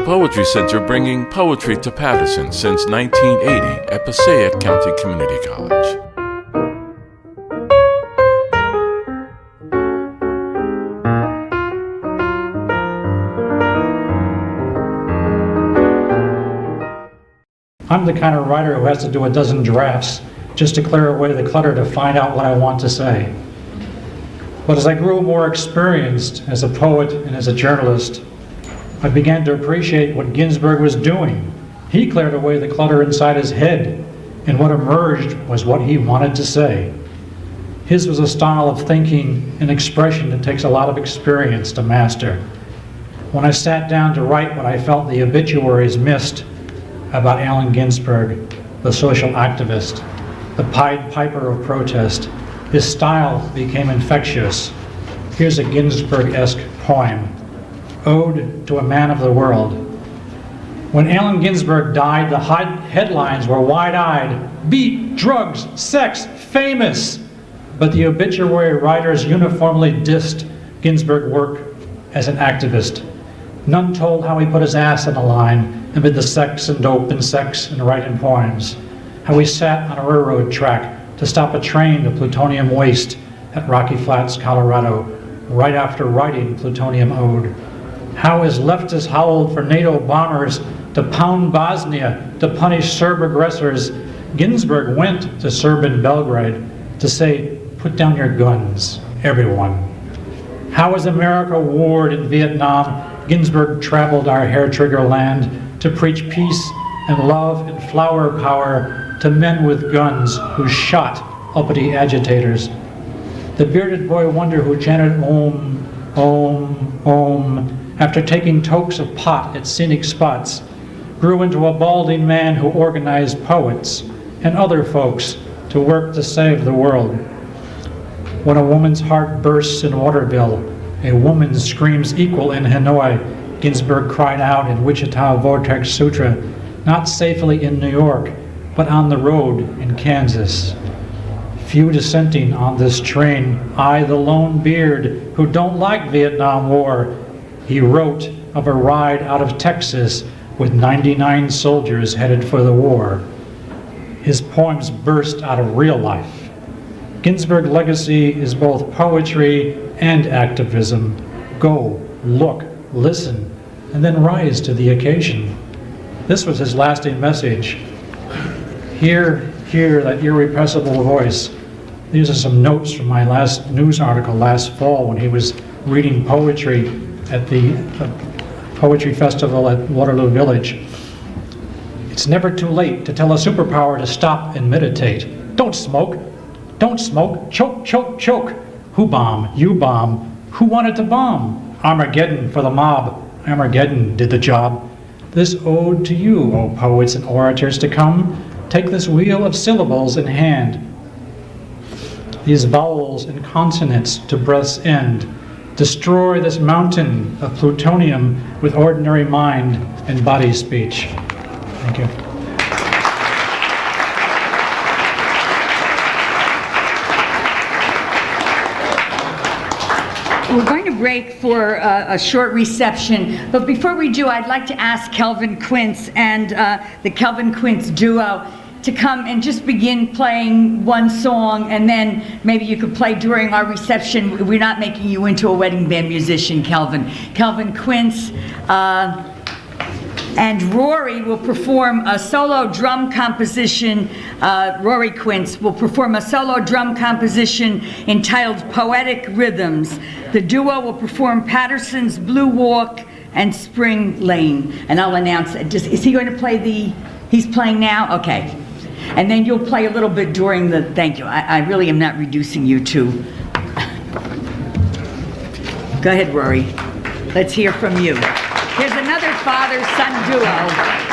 Poetry Center, bringing poetry to Paterson since 1980 at Passaic County Community College. I'm the kind of writer who has to do a dozen drafts just to clear away the clutter to find out what I want to say. But as I grew more experienced as a poet and as a journalist, I began to appreciate what Ginsberg was doing. He cleared away the clutter inside his head, and what emerged was what he wanted to say. His was a style of thinking and expression that takes a lot of experience to master. When I sat down to write what I felt the obituaries missed about Allen Ginsberg, the social activist, the Pied Piper of protest, his style became infectious. Here's a Ginsberg-esque poem, Ode to a Man of the World. When Allen Ginsberg died, the headlines were wide-eyed: beat, drugs, sex, famous. But the obituary writers uniformly dissed Ginsberg's work as an activist. None told how he put his ass on the line amid the sex and dope and sex and writing poems, how he sat on a railroad track to stop a train to plutonium waste at Rocky Flats, Colorado, right after writing Plutonium Ode. How his leftists howled for NATO bombers to pound Bosnia to punish Serb aggressors. Ginsberg went to Serbian Belgrade to say, put down your guns, everyone. How as America warred in Vietnam, Ginsberg traveled our hair-trigger land to preach peace and love and flower power to men with guns who shot uppity agitators. The bearded boy wonder who chanted Om, Om, Om after taking tokes of pot at scenic spots grew into a balding man who organized poets and other folks to work to save the world. When a woman's heart bursts in Waterville, a woman screams equal in Hanoi, Ginsberg cried out in Wichita Vortex Sutra, not safely in New York, but on the road in Kansas. Few dissenting on this train, I, the lone beard, who don't like Vietnam War. He wrote of a ride out of Texas with 99 soldiers headed for the war. His poems burst out of real life. Ginsberg's legacy is both poetry and activism. Go, look, listen, and then rise to the occasion. This was his lasting message. Hear that irrepressible voice. These are some notes from my last news article last fall when he was reading poetry at the Poetry Festival at Waterloo Village. It's never too late to tell a superpower to stop and meditate. Don't smoke. Don't smoke. Choke, choke, choke. Who bomb? You bomb. Who wanted to bomb? Armageddon for the mob. Armageddon did the job. This ode to you, O poets and orators to come. Take this wheel of syllables in hand. These vowels and consonants to breath's end. Destroy this mountain of plutonium with ordinary mind and body speech. Thank you. We're going to break for a short reception, but before we do, I'd like to ask Kelvin Quince and the Kelvin Quince duo to come and just begin playing one song, and then maybe you could play during our reception. We're not making you into a wedding band musician, Kelvin. Kelvin Quince and Rory will perform a solo drum composition. Rory Quince will perform a solo drum composition entitled Poetic Rhythms. The duo will perform Paterson's Blue Walk and Spring Lane. And I'll announce it. Is he going to play he's playing now? Okay. And then you'll play a little bit during the, thank you. I really am not reducing you to. Go ahead, Rory. Let's hear from you. Here's another father-son duo.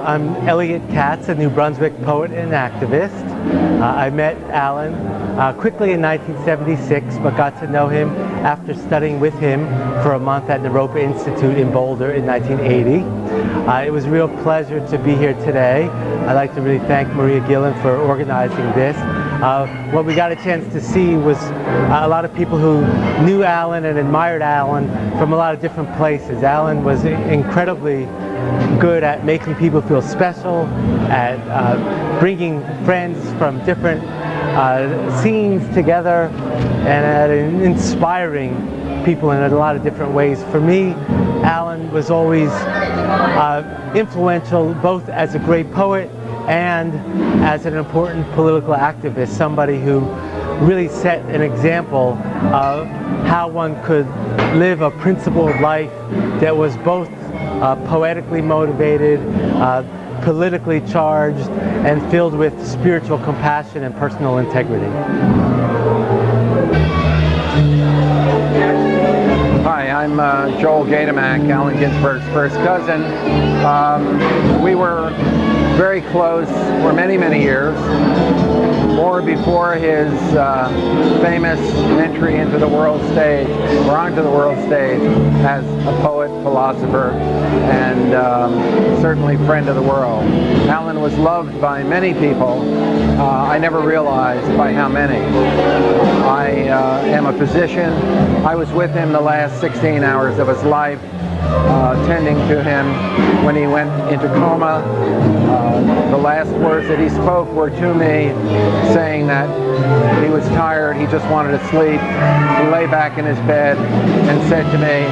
I'm Elliot Katz, a New Brunswick poet and activist. I met Alan quickly in 1976, but got to know him after studying with him for a month at Naropa Institute in Boulder in 1980. It was a real pleasure to be here today. I'd like to really thank Maria Gillen for organizing this. What we got a chance to see was a lot of people who knew Alan and admired Alan from a lot of different places. Alan was incredibly good at making people feel special, at bringing friends from different scenes together, and at inspiring people in a lot of different ways. For me, Alan was always influential both as a great poet and as an important political activist, somebody who really set an example of how one could live a principled life that was both poetically motivated, politically charged, and filled with spiritual compassion and personal integrity. Hi, I'm Joel Gatomac, Allen Ginsberg's first cousin. We were very close for many, many years, more before his famous entry into the world stage, or onto the world stage, as a poet, philosopher, and certainly friend of the world. Alan was loved by many people. I never realized by how many. I am a physician. I was with him the last 16 hours of his life, tending to him when he went into coma. The last words that he spoke were to me, saying that he was tired, he just wanted to sleep. He lay back in his bed and said to me,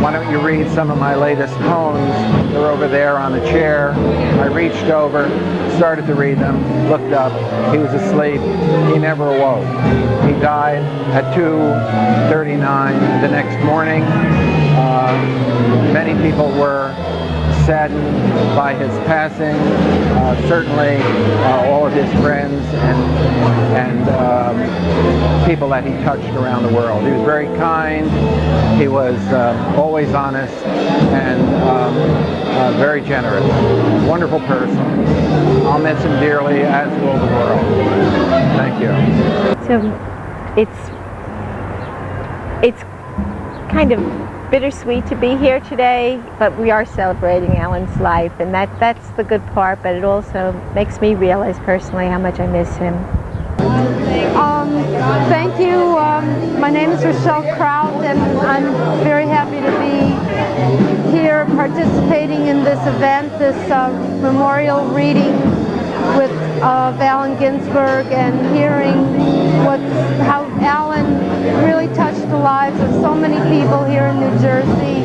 "Why don't you read some of my latest poems? They're over there on the chair." I reached over, started to read them, looked up, he was asleep. He never awoke. He died at 2:39 the next morning. Many people were saddened by his passing. Certainly all of his friends and people that he touched around the world. He was very kind. He was always honest and very generous. Wonderful person. I'll miss him dearly, as will the world. Thank you. So it's kind of bittersweet to be here today, but we are celebrating Alan's life, and that's the good part, but it also makes me realize personally how much I miss him. Thank you. My name is Rochelle Kraut, and I'm very happy to be here participating in this event, this memorial reading with Allen Ginsberg, and hearing how Alan really touched the lives of so many people here in New Jersey,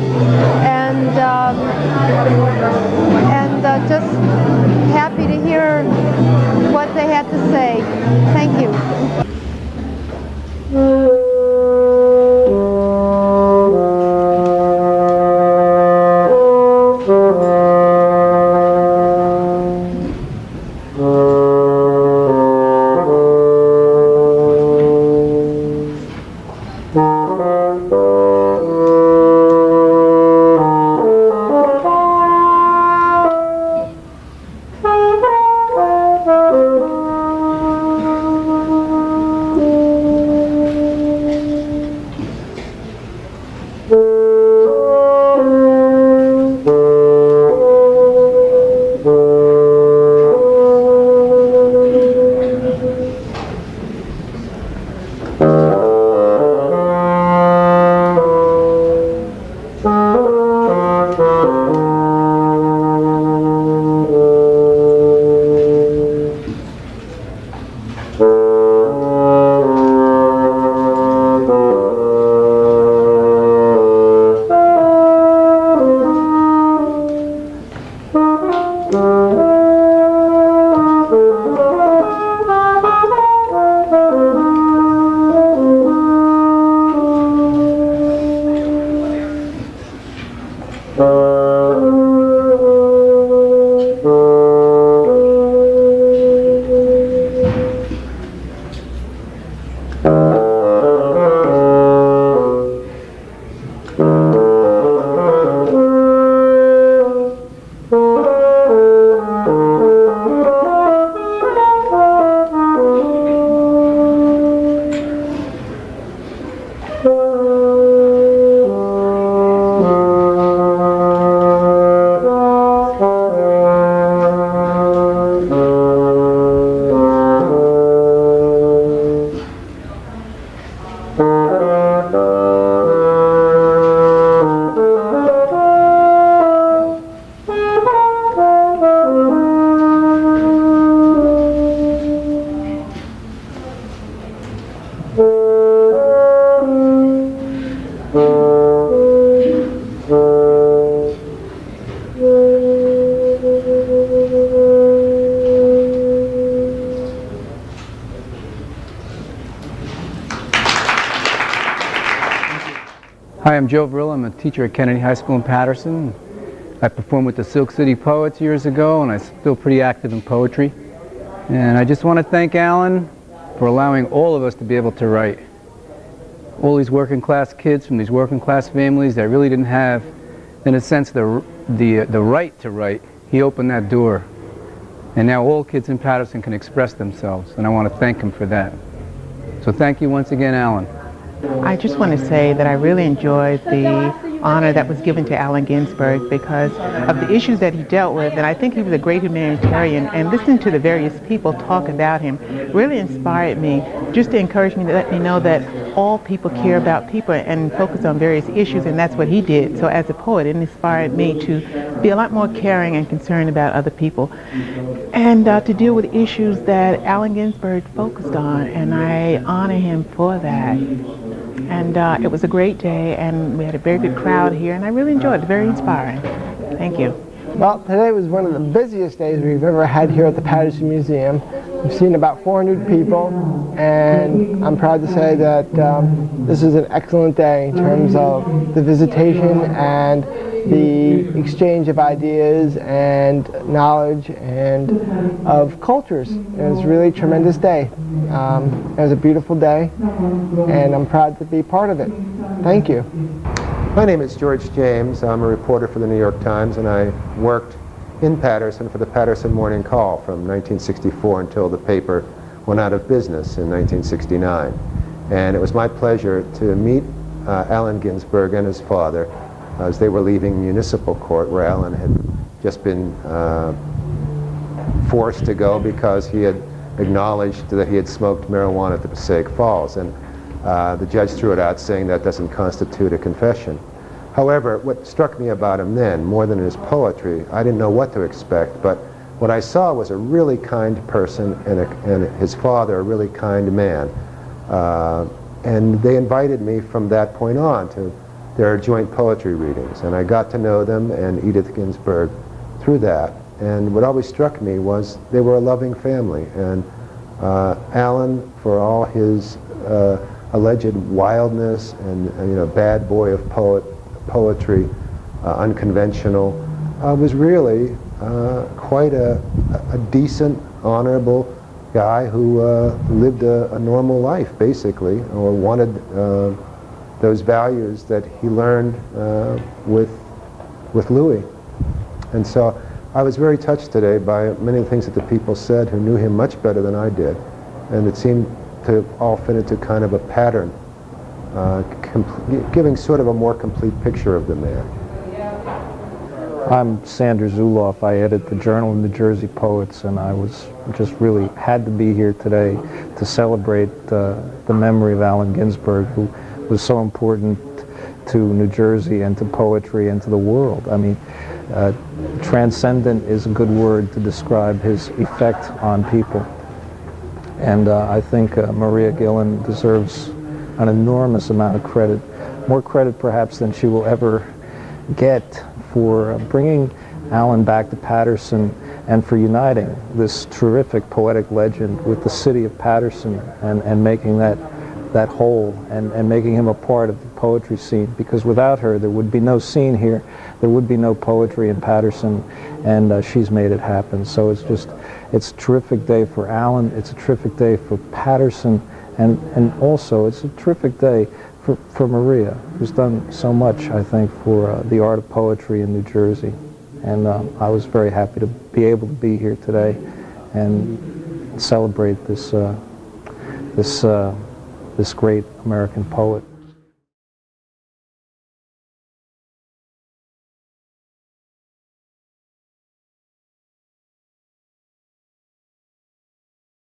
and just happy to hear what they had to say. Thank you. Hi, I'm Joe Vril. I'm a teacher at Kennedy High School in Paterson. I performed with the Silk City Poets years ago, and I'm still pretty active in poetry. And I just want to thank Alan for allowing all of us to be able to write. All these working class kids from these working class families that really didn't have, in a sense, the right to write. He opened that door. And now all kids in Paterson can express themselves, and I want to thank him for that. So thank you once again, Alan. I just want to say that I really enjoyed the honor that was given to Allen Ginsberg because of the issues that he dealt with, and I think he was a great humanitarian, and listening to the various people talk about him really inspired me, just to encourage me, to let me know that all people care about people and focus on various issues, and that's what he did. So as a poet, it inspired me to be a lot more caring and concerned about other people, and to deal with issues that Allen Ginsberg focused on, and I honor him for that. And it was a great day, and we had a very good crowd here, and I really enjoyed it. Very inspiring. Thank you. Well, today was one of the busiest days we've ever had here at the Paterson Museum. We've seen about 400 people, and I'm proud to say that this is an excellent day in terms of the visitation and the exchange of ideas and knowledge and of cultures. It was really a tremendous day. It was a beautiful day, and I'm proud to be part of it. Thank you. My name is George James. I'm a reporter for the New York Times, and I worked in Paterson for the Paterson Morning Call from 1964 until the paper went out of business in 1969. And it was my pleasure to meet Allen Ginsberg and his father as they were leaving municipal court, where Allen had just been forced to go because he had acknowledged that he had smoked marijuana at the Passaic Falls. And the judge threw it out, saying that doesn't constitute a confession. However, what struck me about him then, more than his poetry, I didn't know what to expect, but what I saw was a really kind person and his father, a really kind man. And they invited me from that point on to their joint poetry readings, and I got to know them and Edith Ginsberg through that. And what always struck me was they were a loving family, and Allen, for all his alleged wildness and bad boy of poetry, unconventional, was really quite a decent, honorable guy who lived a normal life, basically, or wanted those values that he learned with Louis. And so I was very touched today by many of the things that the people said who knew him much better than I did, and it seemed to all fit into kind of a pattern, giving sort of a more complete picture of the man. I'm Sander Zuloff. I edit the Journal of New Jersey Poets, and I was just really had to be here today to celebrate the memory of Allen Ginsberg, who was so important to New Jersey and to poetry and to the world. I mean, transcendent is a good word to describe his effect on people. And I think Maria Gillen deserves an enormous amount of credit, more credit perhaps than she will ever get, for bringing Allen back to Paterson and for uniting this terrific poetic legend with the city of Paterson and making that whole and making him a part of the poetry scene, because without her there would be no scene here, there would be no poetry in Paterson, and she's made it happen. So it's a terrific day for Allen, it's a terrific day for Paterson, and also it's a terrific day for Maria, who's done so much, I think, for the art of poetry in New Jersey. And I was very happy to be able to be here today and celebrate this great American poet.